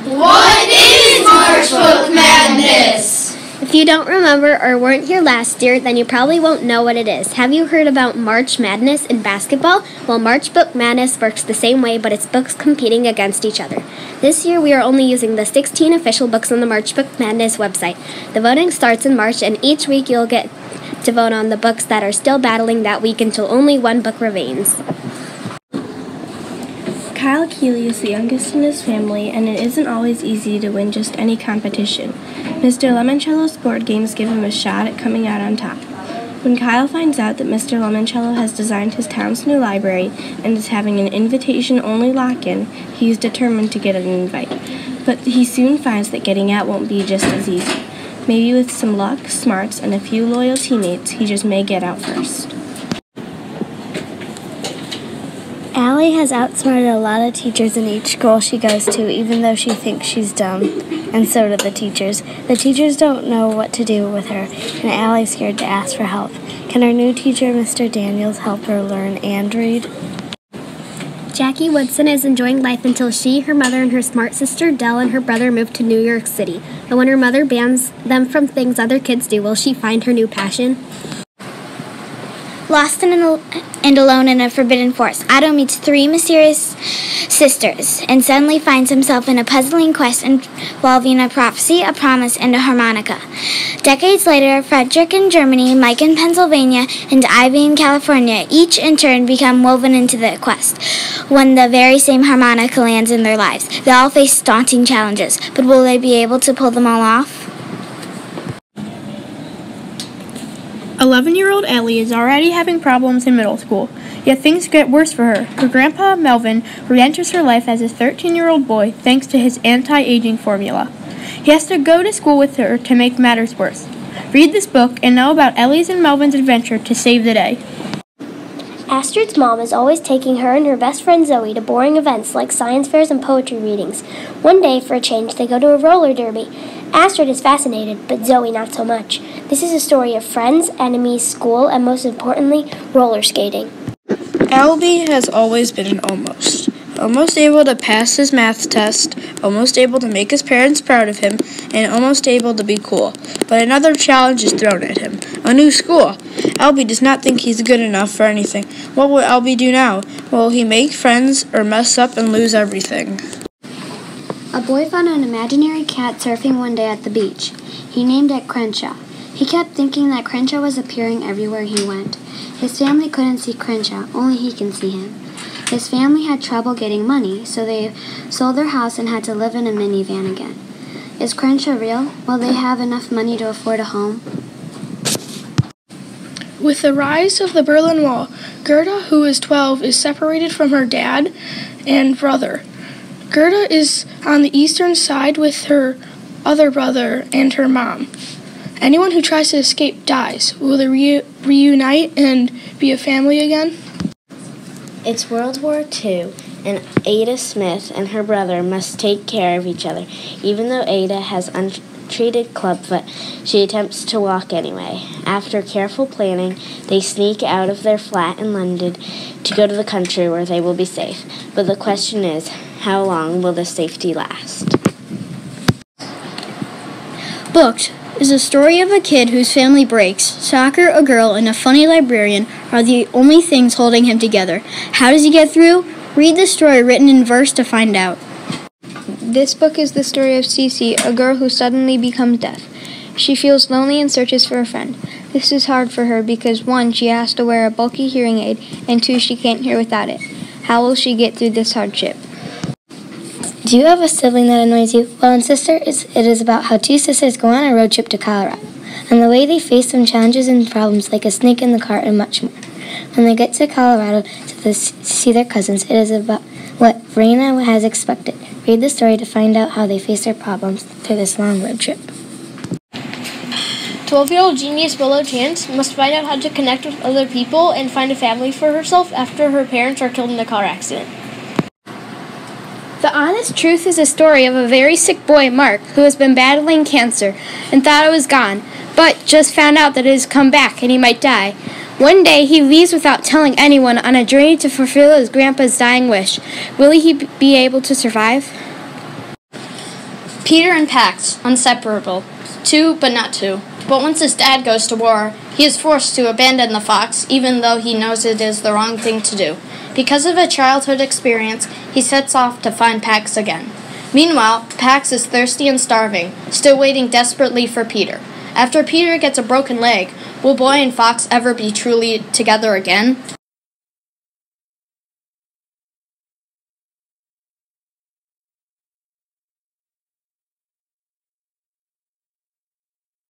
What is March Book Madness? If you don't remember or weren't here last year, then you probably won't know what it is. Have you heard about March Madness in basketball? Well, March Book Madness works the same way, but it's books competing against each other. This year, we are only using the 16 official books on the March Book Madness website. The voting starts in March, and each week you'll get to vote on the books that are still battling that week until only one book remains. Kyle Keeley is the youngest in his family, and it isn't always easy to win just any competition. Mr. Lemoncello's board games give him a shot at coming out on top. When Kyle finds out that Mr. Lemoncello has designed his town's new library and is having an invitation-only lock-in, he's determined to get an invite. But he soon finds that getting out won't be just as easy. Maybe with some luck, smarts, and a few loyal teammates, he just may get out first. Allie has outsmarted a lot of teachers in each school she goes to, even though she thinks she's dumb, and so do the teachers. The teachers don't know what to do with her, and Allie's scared to ask for help. Can our new teacher, Mr. Daniels, help her learn and read? Jackie Woodson is enjoying life until she, her mother, and her smart sister Dell and her brother move to New York City. And when her mother bans them from things other kids do, will she find her new passion? Lost and alone in a forbidden forest, Otto meets three mysterious sisters and suddenly finds himself in a puzzling quest involving a prophecy, a promise, and a harmonica. Decades later, Frederick in Germany, Mike in Pennsylvania, and Ivy in California each in turn become woven into the quest. When the very same harmonica lands in their lives, they all face daunting challenges, but will they be able to pull them all off? 11-year-old Ellie is already having problems in middle school, yet things get worse for her. Her grandpa, Melvin, re-enters her life as a 13-year-old boy thanks to his anti-aging formula. He has to go to school with her to make matters worse. Read this book and know about Ellie's and Melvin's adventure to save the day. Astrid's mom is always taking her and her best friend Zoe to boring events like science fairs and poetry readings. One day, for a change, they go to a roller derby. Astrid is fascinated, but Zoe not so much. This is a story of friends, enemies, school, and most importantly, roller skating. Albie has always been an almost. Almost able to pass his math test, almost able to make his parents proud of him, and almost able to be cool. But another challenge is thrown at him. A new school. Albie does not think he's good enough for anything. What will Albie do now? Will he make friends or mess up and lose everything? A boy found an imaginary cat surfing one day at the beach. He named it Crenshaw. He kept thinking that Crenshaw was appearing everywhere he went. His family couldn't see Crenshaw, only he can see him. His family had trouble getting money, so they sold their house and had to live in a minivan again. Is Crenshaw real? Will they have enough money to afford a home? With the rise of the Berlin Wall, Gerda, who is 12, is separated from her dad and brother. Gerda is on the eastern side with her other brother and her mom. Anyone who tries to escape dies. Will they reunite and be a family again? It's World War II, and Ada Smith and her brother must take care of each other. Even though Ada has untreated clubfoot, she attempts to walk anyway. After careful planning, they sneak out of their flat in London to go to the country where they will be safe. But the question is, how long will the safety last? Booked is a story of a kid whose family breaks. Soccer, a girl, and a funny librarian are the only things holding him together. How does he get through? Read the story written in verse to find out. This book is the story of Cece, a girl who suddenly becomes deaf. She feels lonely and searches for a friend. This is hard for her because 1, she has to wear a bulky hearing aid, and 2, she can't hear without it. How will she get through this hardship? Do you have a sibling that annoys you? Well, in Sister, it is about how two sisters go on a road trip to Colorado, and the way they face some challenges and problems like a snake in the car and much more. When they get to Colorado to see their cousins, it is about what Raina has expected. Read the story to find out how they face their problems through this long road trip. 12-year-old genius Willow Chance must find out how to connect with other people and find a family for herself after her parents are killed in a car accident. The Honest Truth is a story of a very sick boy, Mark, who has been battling cancer and thought it was gone, but just found out that it has come back and he might die. One day, he leaves without telling anyone on a journey to fulfill his grandpa's dying wish. Will he be able to survive? Peter and Pax, inseparable. Two, but not two. But once his dad goes to war, he is forced to abandon the fox, even though he knows it is the wrong thing to do. Because of a childhood experience, he sets off to find Pax again. Meanwhile, Pax is thirsty and starving, still waiting desperately for Peter. After Peter gets a broken leg, will Boy and Fox ever be truly together again?